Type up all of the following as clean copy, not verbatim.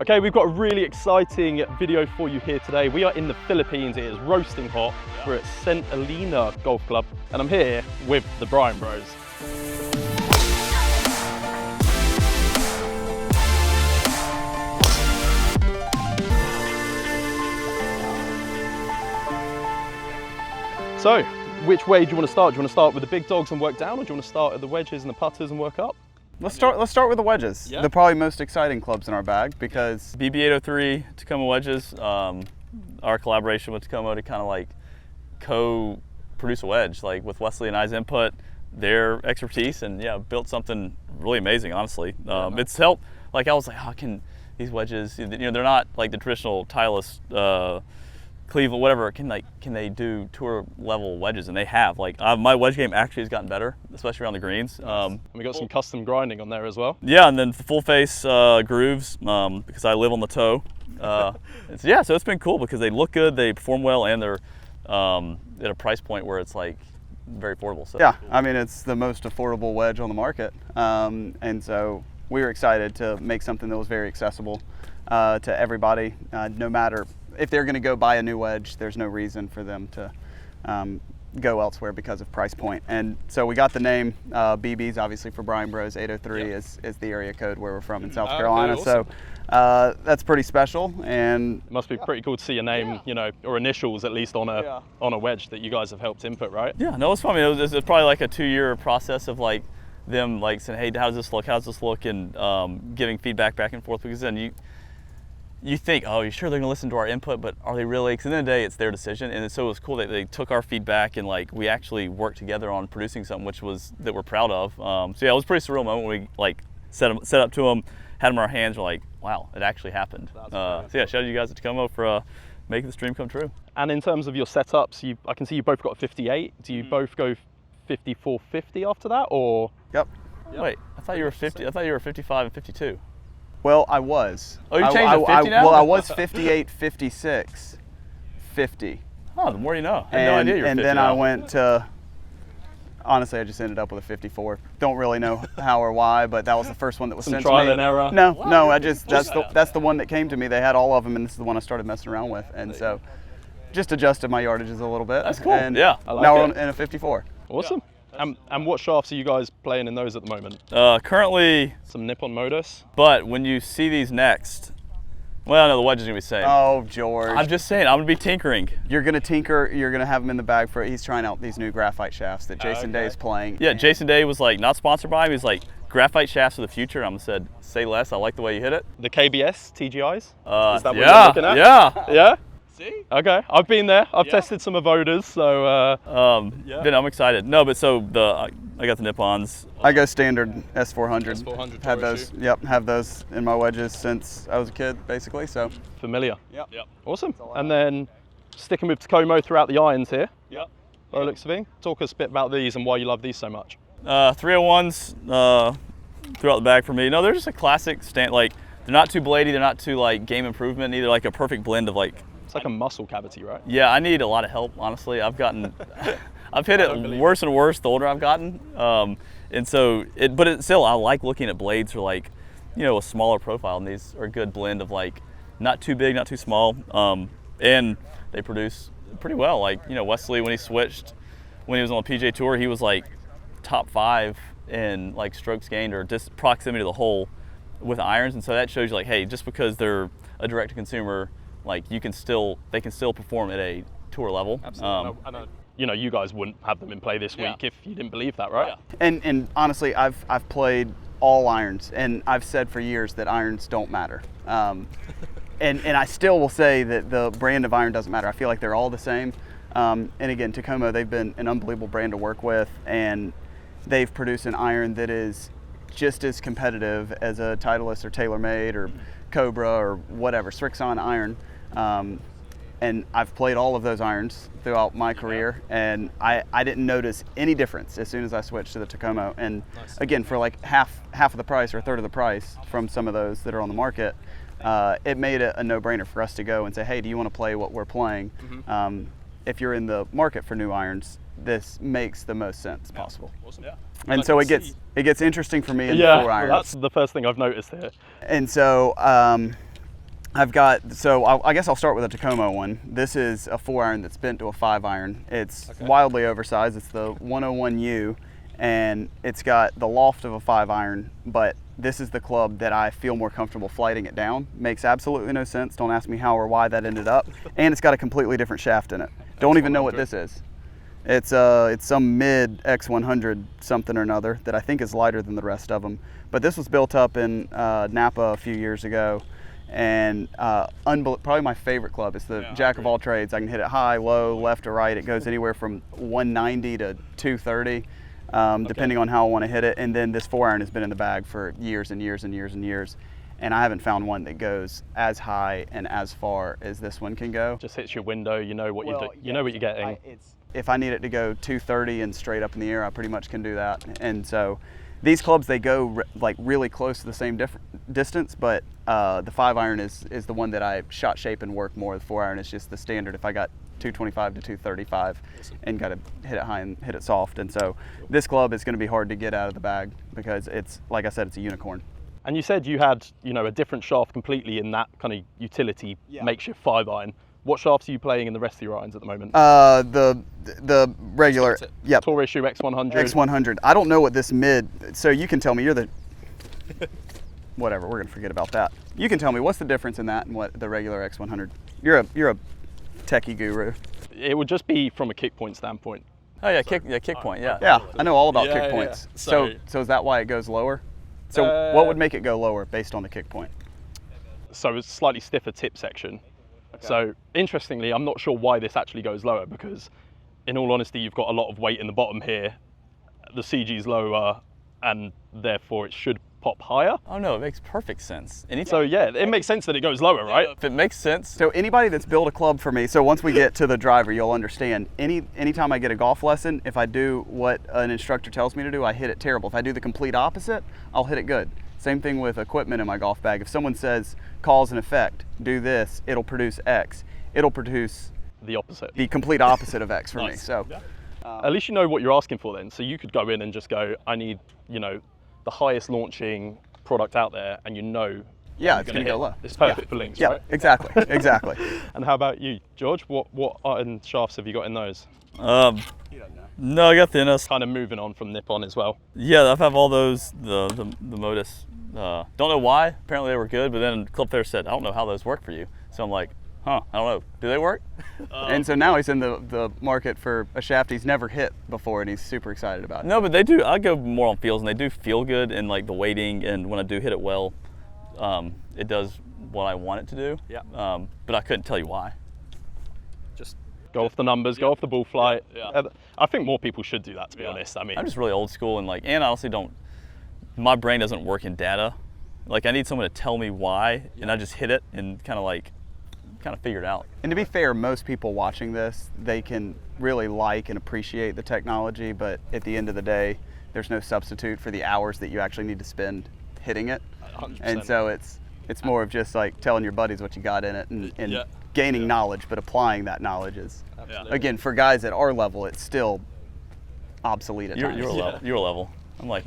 Okay, we've got a really exciting video for you here today. We are in the Philippines. It is roasting hot. We're at St. Helena Golf Club, and I'm here with the Bryan Bros. So, which way do you want to start? Do you want to start with the big dogs and work down, or do you want to start at the wedges and the putters and work up? Let's start with the wedges. Yeah. The probably most exciting clubs in our bag, because BB803 Tacoma wedges, our collaboration with Tacoma to kind of like co-produce a wedge, like with Wesley and I's input, their expertise, and yeah, built something really amazing, honestly. It's helped, like I was like, how can these wedges, you know, they're not like the traditional Titleist, Cleveland, whatever, can they do tour level wedges? And they have. Like my wedge game actually has gotten better, especially around the greens. And we got some custom grinding on there as well. Yeah, and then the full face grooves, because I live on the toe. So it's been cool because they look good, they perform well, and they're at a price point where it's like very affordable. So yeah, I mean, it's the most affordable wedge on the market, and so we were excited to make something that was very accessible to everybody, no matter if they're going to go buy a new wedge. There's no reason for them to go elsewhere because of price point. And so we got the name BB's obviously for Bryan Bros. 803 is the area code where we're from in South Carolina. Okay, awesome. So that's pretty special, and it must be pretty cool to see a name, you know, or initials at least on a wedge that you guys have helped input, right? Yeah, no, it's fun. It was probably like a 2-year process of like them like saying, hey, how's this look, and giving feedback back and forth, because then you think, oh, you're sure they're gonna listen to our input, but are they really? Because at the end of the day, it's their decision. And so it was cool that they took our feedback and like we actually worked together on producing something that we're proud of. So yeah, it was a pretty surreal moment when we like set up to them, had them in our hands, we're like, wow, it actually happened. So yeah, shout out to you guys at Tacoma for making this dream come true. And in terms of your setups, I can see you both got a 58. Do you both go 54-50 after that, or? Yep. Wait, I thought you were 50. I thought you were 55 and 52. Well, I was. Oh, you changed to 50 now? Well, I was 58, 56, 50. Oh, the more you know. I had no idea you were 50 And then now. I went to, honestly, I just ended up with a 54. Don't really know how or why, but that was the first one that was Some sent to me. trial and error? No, that's the one that came to me. They had all of them, and this is the one I started messing around with. And so just adjusted my yardages a little bit. That's cool. And yeah. now we're in a 54. Awesome. And what shafts are you guys playing in those at the moment? Currently, some Nippon Modus. But when you see these next, well, no, the wedge is gonna be the same. Oh, George. I'm just saying, I'm gonna be tinkering. You're gonna tinker. You're gonna have him in the bag for. He's trying out these new graphite shafts that Jason Day is playing. Yeah, Jason Day was like not sponsored by him. He's like, graphite shafts of the future. I'm said, say less. I like the way you hit it. The KBS TGIs. Is that what yeah, you're looking at? yeah. Yeah. See? Okay, I've been there. I've tested some Avodas, so Then I'm excited. No, but so I got the Nippons. I go standard S400. S400 Have those. Yep, have those in my wedges since I was a kid, basically. So familiar. Yep. Awesome. And then sticking with Tacoma throughout the irons here. Yep. By the looks of it. Talk us a bit about these and why you love these so much. 301s throughout the bag for me. No, they're just a classic like they're not too bladey. They're not too like game improvement. Either like a perfect blend of like. It's like a muscle cavity, right? Yeah, I need a lot of help, honestly. I've hit it worse and worse the older I've gotten. And so, still, I like looking at blades for like, you know, a smaller profile. And these are a good blend of like, not too big, not too small. And they produce pretty well. Like, you know, Wesley, when he was on the PGA Tour, he was like top 5 in like strokes gained or just proximity to the hole with irons. And so that shows you like, hey, just because they're a direct to consumer, like they can still perform at a tour level. Absolutely. I know, you know, you guys wouldn't have them in play this week if you didn't believe that, right? Yeah. And honestly, I've played all irons, and I've said for years that irons don't matter. And I still will say that the brand of iron doesn't matter. I feel like they're all the same. And again, Tacoma, they've been an unbelievable brand to work with, and they've produced an iron that is just as competitive as a Titleist or TaylorMade or Cobra or whatever, Strixon iron. And I've played all of those irons throughout my career, and I didn't notice any difference as soon as I switched to the Tacoma. And again, for like half of the price or a third of the price from some of those that are on the market, it made it a no-brainer for us to go and say, hey, do you want to play what we're playing? If you're in the market for new irons, this makes the most sense possible. Awesome. Yeah. And so it gets interesting for me in the 4 irons. Well, that's the first thing I've noticed here. And so I've got, so I guess I'll start with a Tacoma one. This is a 4-iron that's bent to a 5-iron. It's wildly oversized. It's the 101U, and it's got the loft of a 5-iron, but this is the club that I feel more comfortable flighting it down. Makes absolutely no sense. Don't ask me how or why that ended up. And it's got a completely different shaft in it. Don't even know what this is. It's some mid X100 something or another that I think is lighter than the rest of them. But this was built up in Napa a few years ago. And probably my favorite club is the jack of all trades. I can hit it high, low, left or right. It goes anywhere from 190 to 230, depending on how I want to hit it. And then this 4-iron has been in the bag for years and years and years and years. And I haven't found one that goes as high and as far as this one can go. Just hits your window. You know what you know what you're getting. If I need it to go 230 and straight up in the air, I pretty much can do that. And so these clubs, they go like really close to the same distance, but the 5-iron is the one that I shot shape and work more. The 4-iron is just the standard. If I got 225 to 235 and got to hit it high and hit it soft. And so this club is going to be hard to get out of the bag because it's, like I said, it's a unicorn. And you said you had, a different shaft completely in that kind of utility makeshift 5-iron. What shafts are you playing in the rest of your irons at the moment? The regular, yep. Tour issue X100. X100. I don't know what this mid, so you can tell me, you're the, whatever, we're gonna forget about that. You can tell me what's the difference in that and what the regular X100. You're a techie guru. It would just be from a kick point standpoint. Oh yeah, kick point, yeah. Yeah, I know all about kick Yeah. points. So is that why it goes lower? So what would make it go lower based on the kick point? So it's slightly stiffer tip section. So interestingly, I'm not sure why this actually goes lower because in all honesty, you've got a lot of weight in the bottom here. The CG's lower and therefore it should pop higher. Oh no, it makes perfect sense. So yeah, it makes sense that it goes lower, right? If it makes sense. So anybody that's built a club for me, so once we get to the driver, you'll understand. Anytime I get a golf lesson, if I do what an instructor tells me to do, I hit it terrible. If I do the complete opposite, I'll hit it good. Same thing with equipment in my golf bag. If someone says cause and effect, do this, it'll produce X. It'll produce The opposite. the complete opposite of X for me. So At least you know what you're asking for then. So you could go in and just go, I need, the highest launching product out there, and yeah, it's gonna go low. It's perfect for links, Yeah, right? exactly, exactly. And how about you, George? What iron shafts have you got in those? No, I got the NS. Kind of moving on from Nippon as well. Yeah, I've all those, the Modus. Don't know why, apparently they were good, but then Club Fair said, I don't know how those work for you. So I'm like, I don't know, do they work? And so now he's in the market for a shaft he's never hit before, and he's super excited about it. No, but they do, I go more on feels, and they do feel good, and like the weighting, and when I do hit it well, it does what I want it to do. Yeah. But I couldn't tell you why. Just go off the numbers, go off the ball flight. Yeah. I think more people should do that, to be honest. I mean, I'm just really old school, and I honestly my brain doesn't work in data. Like I need someone to tell me why, and I just hit it and kind of figure it out. And to be fair, most people watching this, they can really like and appreciate the technology, but at the end of the day, there's no substitute for the hours that you actually need to spend hitting it. 100%. And so it's more of just like telling your buddies what you got in it and gaining knowledge, but applying that knowledge is, again, for guys at our level, it's still obsolete at times. You're a level. I'm like,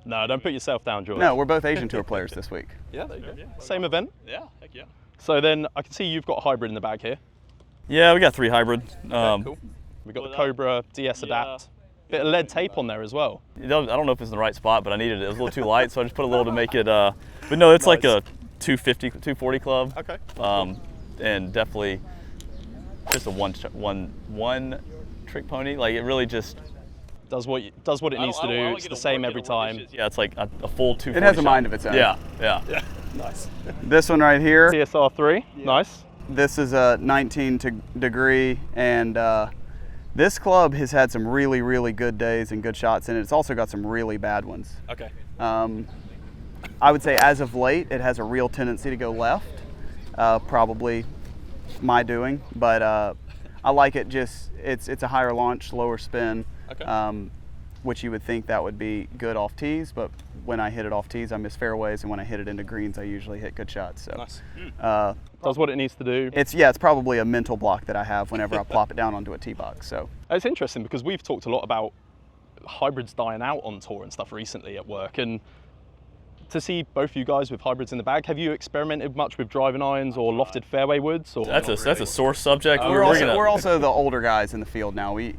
no, don't put yourself down, George. No, we're both Asian Tour players this week. Yeah, there you go. Same event. yeah, heck yeah. So then I can see you've got a hybrid in the bag here. Yeah, we got 3 hybrid. Cool. We've got the Cobra DS Adapt. Bit of lead tape on there as well. I don't know if it's in the right spot, but I needed it. It was a little too light, so I just put a little to make it. But no, it's like a 250, 240 club. Okay. And definitely just a one trick pony. Like it really just does what it needs to do. It's the same every time. Yeah, it's like a full 240. It has a shot. mind of its own. Yeah. Nice. This one right here, CSR3. Nice. this is a 19 degree, and this club has had some really, really good days and good shots in it. It's also got some really bad ones. Okay. I would say as of late, it has a real tendency to go left. Probably my doing, but I like it. It's a higher launch, lower spin, Okay. which you would think that would be good off tees, but when I hit it off tees, I miss fairways, and when I hit it into greens, I usually hit good shots. So Nice. Does what it needs to do. it's probably a mental block that I have whenever I plop it down onto a tee box. So It's interesting because we've talked a lot about hybrids dying out on tour and stuff recently at work, and to see both you guys with hybrids in the bag. Have you experimented much with driving irons or lofted fairway woods? Or That's a sore subject. We're also the older guys in the field now. We're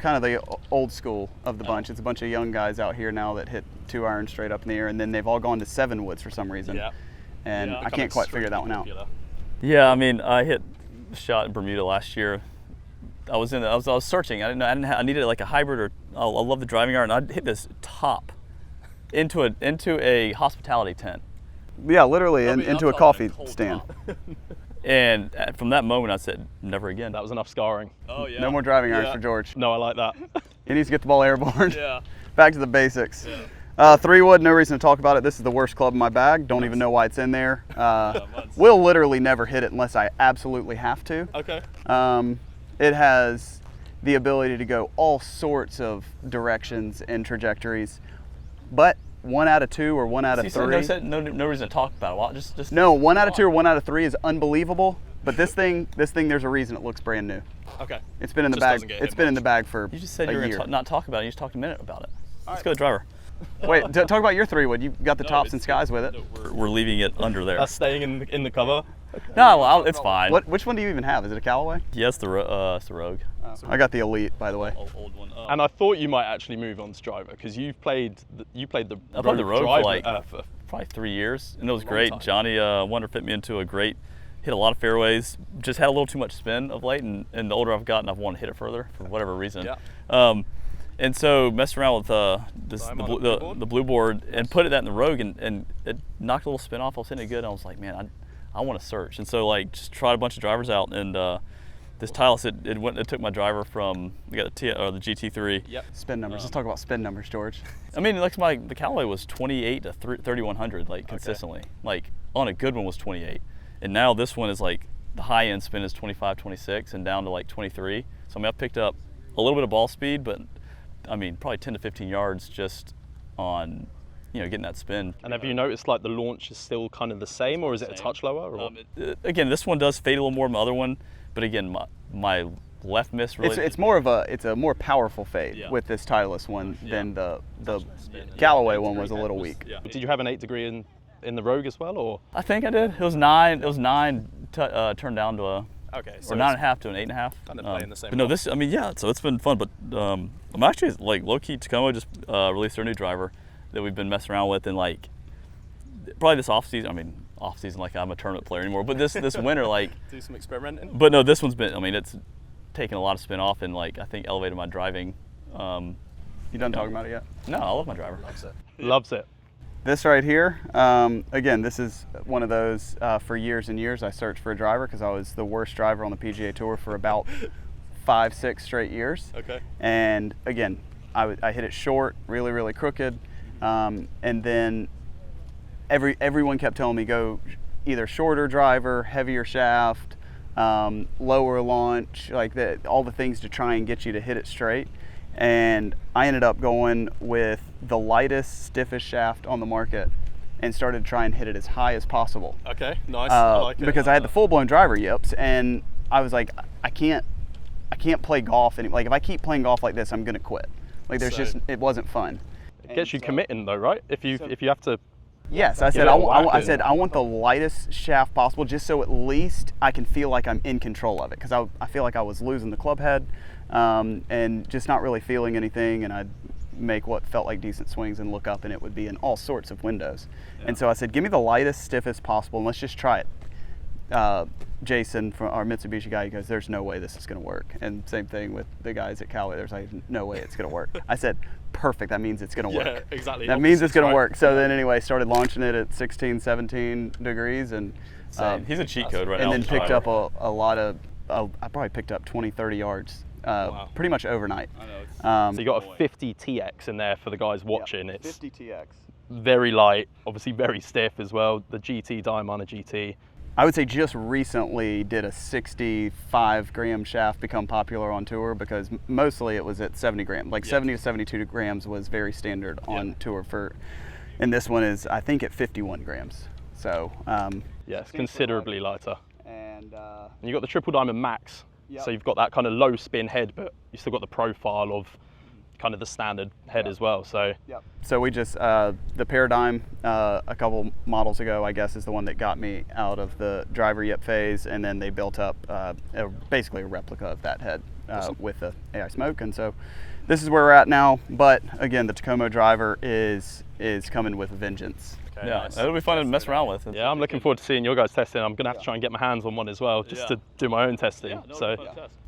kind of the old school of the bunch. It's a bunch of young guys out here now that hit 2 irons straight up in the air, and then they've all gone to 7 woods for some reason. Yeah. And I can't quite figure that one out. Yeah, I mean, I hit a shot in Bermuda last year. I was searching. I didn't know. I needed like a hybrid, or I love the driving iron. I'd hit this top into a hospitality tent. Yeah, literally into a coffee stand. And from that moment, I said, never again. That was enough scarring. Oh yeah. No more driving irons for George. No, I like that. He needs to get the ball airborne. Yeah. Back to the basics. Yeah. 3 wood, no reason to talk about it. This is the worst club in my bag. Don't even know why it's in there. Will literally never hit it unless I absolutely have to. Okay. It has the ability to go all sorts of directions and trajectories, but 1 out of 2 or 1 out of 3. No reason to talk about it. Well, just no, 1 out of 2 or 1 out of 3 is unbelievable. But this thing, there's a reason it looks brand new. Okay. It's been in the bag. It's been in the bag for You just said a you were year. going to not talk about it. You just talked a minute about it. Let's go to the driver. Wait, talk about your 3 wood. You got the tops and skies with it. We're leaving it under there. That's staying in the cover. No, well, it's fine. Which one do you even have? Is it a Callaway? Yeah, it's the Rogue. I got the Elite, by the way. Old one. And I thought you might actually move on to driver because you played the I played the Rogue driver, for like for probably 3 years, and it was great. time. Johnny wanted to fit me into a great, hit a lot of fairways. Just had a little too much spin of late, and the older I've gotten, I've wanted to hit it further for whatever reason. Yeah. And so messed around with the blue board and put that in the Rogue, and it knocked a little spin off. I was hitting it good. And I was like, man, I want to search. And so like just tried a bunch of drivers out, and this Titleist, it took my driver from the GT3. Yep. Spin numbers. Let's talk about spin numbers, George. I mean, like the Callaway was 28 to 3100, like consistently. Like on a good one was 28, and now this one is like the high end spin is 25, 26, and down to like 23. So I mean, I picked up a little bit of ball speed, but I mean, probably 10 to 15 yards just on, getting that spin. And have you noticed like the launch is still kind of the same, or is it a touch lower? Or? Again, this one does fade a little more than the other one, but again, my left miss really. It's a more powerful fade with this Titleist one than the Callaway one was a little weak. Yeah. Did you have an 8 degree in the Rogue as well, or? I think I did. It was 9. It was 9 turned down to a. Okay. So or 9.5 to an 8.5. Kind of playing the same. But no, this. I mean, yeah. So it's been fun, but I'm actually like low key. Tacoma just released their new driver that we've been messing around with, and like probably this off season. I mean, off season like I'm a tournament player anymore, but this winter like. Do some experimenting. But no, this one's been. I mean, it's taken a lot of spin off and like I think elevated my driving. You done talking about it yet? No, I love my driver. Loves it. This right here, again, this is one of those, for years and years, I searched for a driver because I was the worst driver on the PGA Tour for about 5-6 straight years. Okay. And again, I hit it short, really, really crooked. And then everyone kept telling me go either shorter driver, heavier shaft, lower launch, like all the things to try and get you to hit it straight. And I ended up going with the lightest, stiffest shaft on the market and started to try and hit it as high as possible. Okay, nice. I like it. Because I had the full-blown driver yips, and I was like, I can't play golf anymore. Like if I keep playing golf like this, I'm gonna quit. Like it wasn't fun. It gets you committing though, right? If you have to. Yes, I said I want the lightest shaft possible, just so at least I can feel like I'm in control of it. Because I feel like I was losing the club head, and just not really feeling anything, and I'd make what felt like decent swings and look up, and it would be in all sorts of windows. Yeah. And so I said, give me the lightest, stiffest possible, and let's just try it. Jason, from our Mitsubishi guy, he goes, there's no way this is going to work. And same thing with the guys at Callaway. There's like, no way it's going to work. I said, perfect. That means it's going to work. Yeah, exactly. That means it's going to work. So then anyway, started launching it at 16, 17 degrees. And he's a cheat code right now. And then picked up a lot of, I probably picked up 20, 30 yards. Wow. Pretty much overnight. I know. So you got a 50 TX in there for the guys watching. Yep, it's 50 TX. Very light, obviously very stiff as well. The GT Diamond GT. I would say just recently did a 65 gram shaft become popular on tour, because mostly it was at 70 grams. Like 70 to 72 grams was very standard on tour and this one is I think at 51 grams. So yes, considerably lighter. And you got the Triple Diamond Max. Yep. So you've got that kind of low spin head, but you still got the profile of kind of the standard head as well. So Yep. So we just the Paradigm a couple models ago, I guess, is the one that got me out of the driver yep phase, and then they built up basically a replica of that head with the AI smoke, and so this is where we're at now. But again, the Tacoma driver is coming with a vengeance. okay, Yeah, nice. it'll be fun to mess around with. Yeah, I'm looking forward to seeing your guys testing. I'm gonna have to try and get my hands on one as well, just to do my own testing. So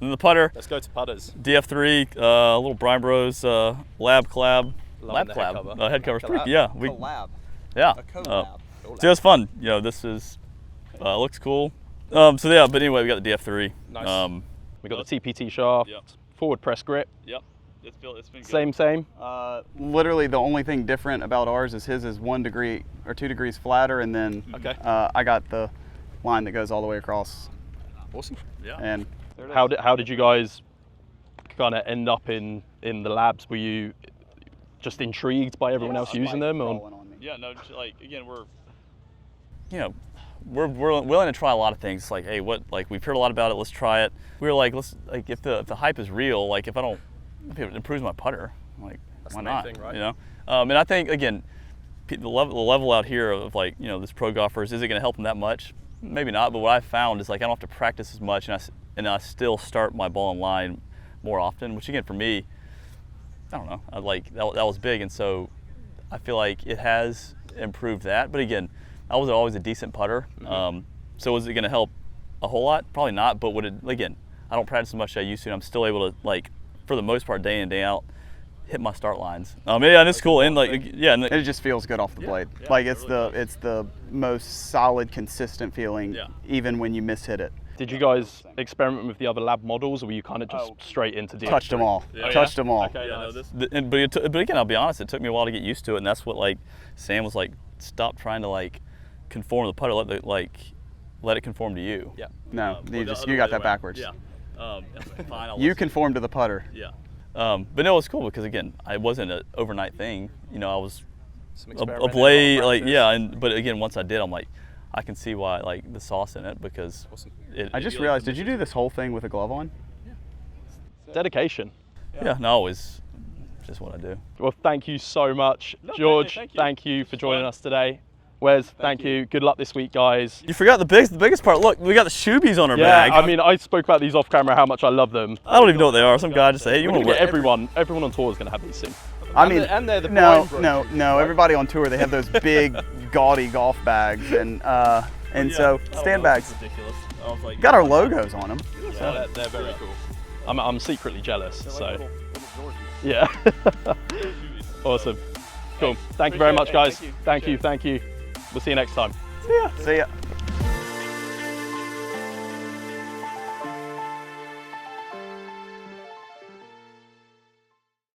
And the putter, let's go to putters. DF3, little Bryan Bros lab collab. Loving the head cover. Head cover's pretty, Collab. yeah. Collab. Yeah. A collab. So it's fun. You know, this is looks cool. So yeah, but anyway, we got the DF3. Nice. We got the TPT shaft, Yep. forward press grip. Yep. It's been good. Same. Literally, the only thing different about ours is his is 1 degree or 2 degrees flatter, and then I got the line that goes all the way across. Awesome. Yeah. And How did you guys kind of end up in the labs? Were you just intrigued by everyone else using them, or? Yeah, no, like again, we're willing to try a lot of things. Like, hey, we've heard a lot about it. Let's try it. We were like, if the hype is real, like if it improves my putter, like That's why the main not? thing, right? You know, and I think again, the level out here of like this pro golfers, is it going to help them that much? Maybe not. But what I've found is like I don't have to practice as much, and I still start my ball in line more often. Which again, for me, I don't know. That was big, and so I feel like it has improved that. But again, I was always a decent putter. So is it going to help a whole lot? Probably not. But again, I don't practice as much as I used to, and I'm still able to, like, for the most part, day in, day out, hit my start lines. Yeah, and it's cool. And and it just feels good off the blade. yeah, Like it really does. it's the most solid, consistent feeling, even when you mishit it. Did you guys experiment with the other lab models, or were you kind of just straight into DF3? Touched them all. Yeah. Touched them all. Okay, nice. but again, I'll be honest, it took me a while to get used to it, and that's what like Sam was like, stop trying to like conform to the putter, let it conform to you. Yeah. No, Well, you the other you got way that around. backwards. Yeah. Fine. I'll You listen. conform to the putter. Yeah. But no, it's cool because again, it wasn't an overnight thing. You know, I was Some a experimenting, blade, a lot of like practice. but again, once I did, I'm like, I can see why like the sauce in it because I just realized, did you do this whole thing with a glove on? Dedication. Yeah, no, always just what I do. Well, thank you so much, George. Thank you for joining us today. Wes, thank you. Good luck this week, guys. You forgot the biggest part. Look, we got the shoebies on our Yeah, bag. I mean, I spoke about these off camera, how much I love them. I don't even know what they are. Some guy just say, hey, you We're want gonna to get wear everyone on tour is going to have these soon. I mean, and they're the no, Bryan no, Bros. no. Everybody on tour, they have those big, gaudy golf bags, and so stand bags. ridiculous. I was like, Got our logos on them. Yeah, they're very cool. I'm secretly jealous, so. Yeah. Awesome. Cool. Thank you very much, guys. Thank you. We'll see you next time. See ya.